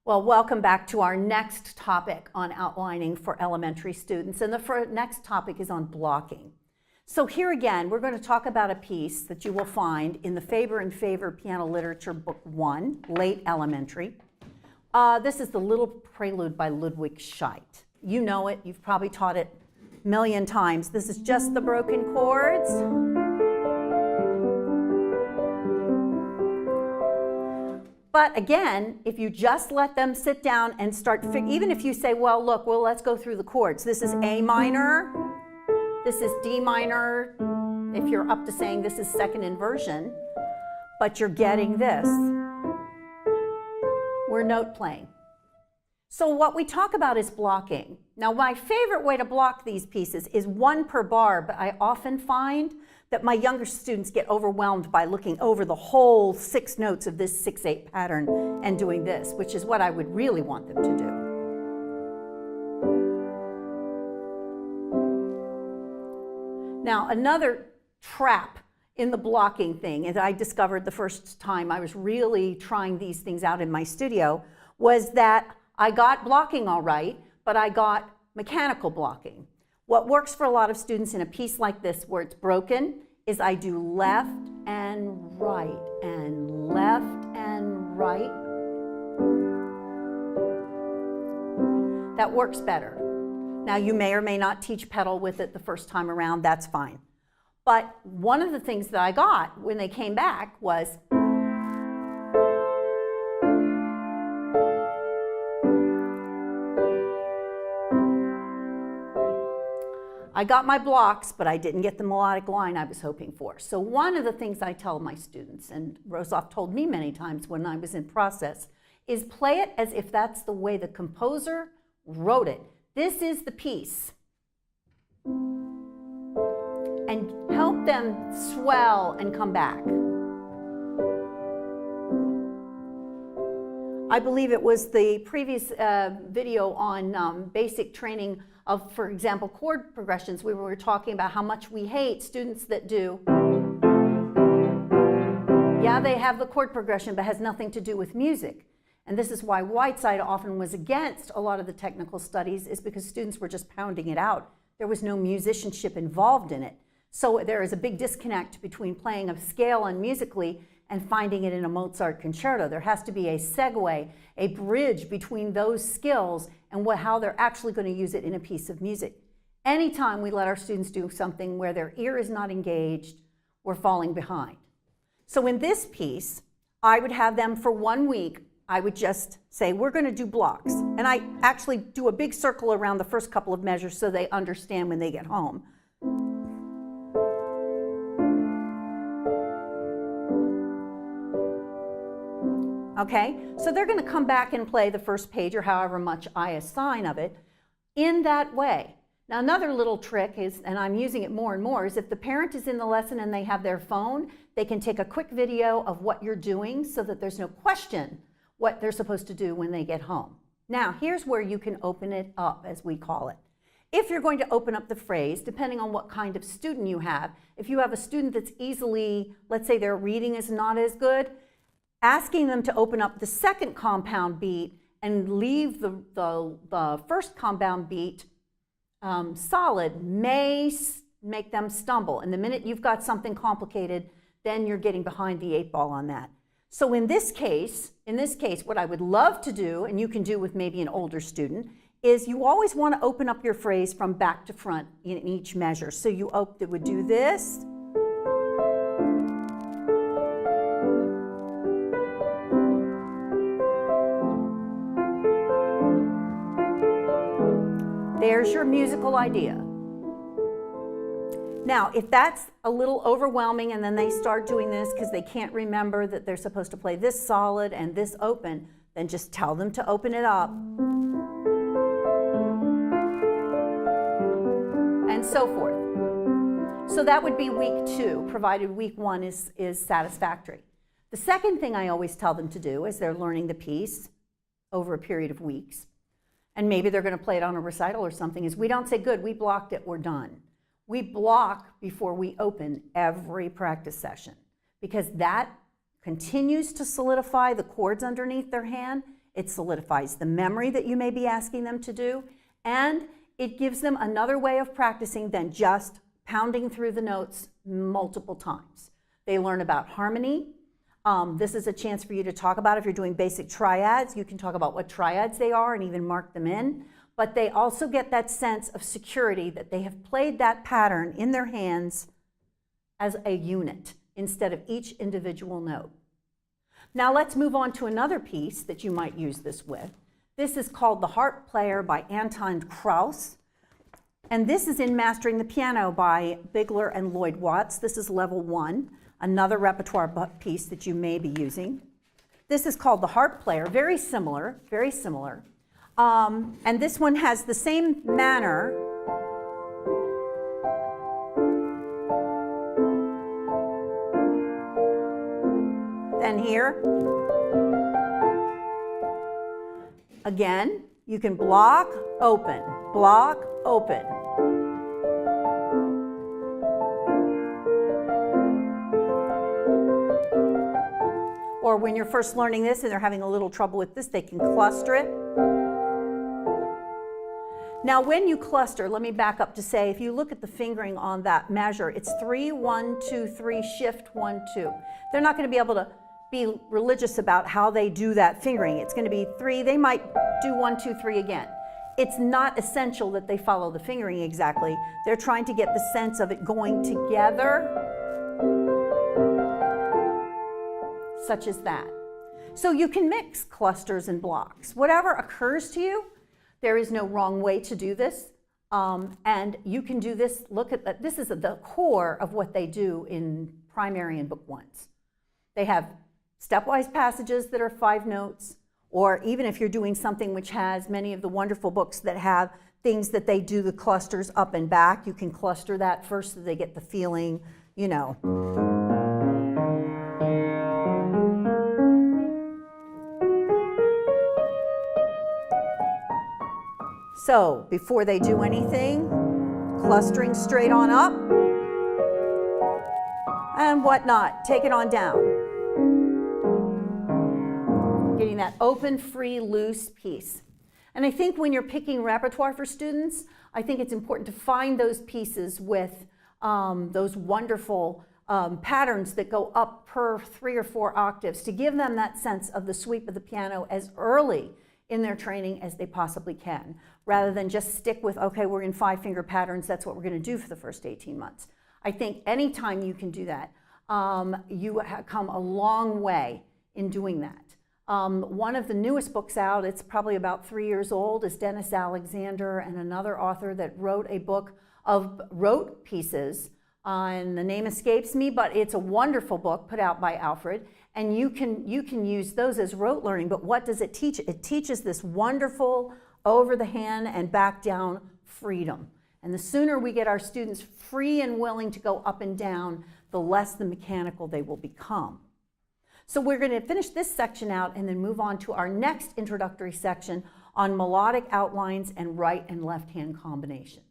Well, welcome back to our next topic on outlining for elementary students. And the next topic is on blocking. So here again, we're going to talk about a piece that you will find in the Faber and Faber Piano Literature Book 1, Late Elementary. This is the Little Prelude by Ludwig Scheidt. You know it. You've probably taught it a million times. This is just the broken chords. But again, if you just let them sit down and start, even if you say, well, look, let's go through the chords. This is A minor. This is D minor. If you're up to saying this is second inversion, but you're getting this. We're note playing. So what we talk about is blocking. Now, my favorite way to block these pieces is one per bar, but I often find that my younger students get overwhelmed by looking over the whole 6 notes of this 6/8 pattern and doing this, which is what I would really want them to do. Now, another trap in the blocking thing, as I discovered the first time I was really trying these things out in my studio, was that I got blocking all right, but I got mechanical blocking. What works for a lot of students in a piece like this where it's broken is I do left and right and left and right. That works better. Now you may or may not teach pedal with it the first time around, that's fine. But one of the things that I got when they came back was I got my blocks, but I didn't get the melodic line I was hoping for. So one of the things I tell my students, and Rosoff told me many times when I was in process, is play it as if that's the way the composer wrote it. This is the piece. And help them swell and come back. I believe it was the previous video on basic training of, for example, chord progressions. We were talking about how much we hate students that do. Yeah, they have the chord progression, but has nothing to do with music. And this is why Whiteside often was against a lot of the technical studies, is because students were just pounding it out. There was no musicianship involved in it. So there is a big disconnect between playing a scale and musically and finding it in a Mozart concerto. There has to be a segue, a bridge between those skills and how they're actually going to use it in a piece of music. Anytime we let our students do something where their ear is not engaged, we're falling behind. So in this piece, I would have them for 1 week, I would just say, we're going to do blocks. And I actually do a big circle around the first couple of measures so they understand when they get home. Okay, so they're going to come back and play the first page or however much I assign of it in that way. Now another little trick is, and I'm using it more and more, is if the parent is in the lesson and they have their phone, they can take a quick video of what you're doing so that there's no question what they're supposed to do when they get home. Now here's where you can open it up, as we call it. If you're going to open up the phrase, depending on what kind of student you have, if you have a student that's easily, let's say their reading is not as good, asking them to open up the second compound beat and leave the first compound beat solid may make them stumble. And the minute you've got something complicated, then you're getting behind the 8 ball on that. So in this case, what I would love to do, and you can do with maybe an older student, is you always want to open up your phrase from back to front in each measure. So you would do this. There's your musical idea. Now, if that's a little overwhelming and then they start doing this because they can't remember that they're supposed to play this solid and this open, then just tell them to open it up. And so forth. So that would be week 2, provided week 1 is satisfactory. The second thing I always tell them to do as they're learning the piece over a period of weeks, and maybe they're going to play it on a recital or something, is we don't say, good, we blocked it, we're done. We block before we open every practice session, because that continues to solidify the chords underneath their hand. it solidifies the memory that you may be asking them to do, and it gives them another way of practicing than just pounding through the notes multiple times. They learn about harmony. This is a chance for you to talk about, if you're doing basic triads, you can talk about what triads they are and even mark them in. But they also get that sense of security that they have played that pattern in their hands as a unit instead of each individual note. Now let's move on to another piece that you might use this with. This is called The Harp Player by Anton Kraus. And this is in Mastering the Piano by Bigler and Lloyd Watts. This is level 1, another repertoire piece that you may be using. This is called The Harp Player, very similar, very similar. And this one has the same manner. Then here. Again, you can block, open, block, open. Or when you're first learning this and they're having a little trouble with this, they can cluster it. Now when you cluster, let me back up to say, if you look at the fingering on that measure, it's 3, 1, 2, 3, shift, 1, 2. They're not going to be able to be religious about how they do that fingering. It's going to be 3, they might do 1, 2, 3 again. It's not essential that they follow the fingering exactly. They're trying to get the sense of it going together, such as that. So you can mix clusters and blocks. Whatever occurs to you, there is no wrong way to do this. And you can do this, look at, this is the core of what they do in primary and book 1s. They have stepwise passages that are 5 notes, or even if you're doing something which has many of the wonderful books that have things that they do the clusters up and back, you can cluster that first so they get the feeling, you know. So before they do anything, clustering straight on up and whatnot, take it on down. Getting that open, free, loose piece. And I think when you're picking repertoire for students, I think it's important to find those pieces with those wonderful patterns that go up per 3 or 4 octaves to give them that sense of the sweep of the piano as early in their training as they possibly can, rather than just stick with, okay, we're in 5-finger patterns, that's what we're going to do for the first 18 months. I think anytime you can do that, you have come a long way in doing that. One of the newest books out, it's probably about 3 years old, is Dennis Alexander and another author that wrote a book of rote pieces, and the name escapes me, but it's a wonderful book put out by Alfred. And you can use those as rote learning, but what does it teach? It teaches this wonderful over the hand and back down freedom. And the sooner we get our students free and willing to go up and down, the less the mechanical they will become. So we're going to finish this section out and then move on to our next introductory section on melodic outlines and right and left hand combinations.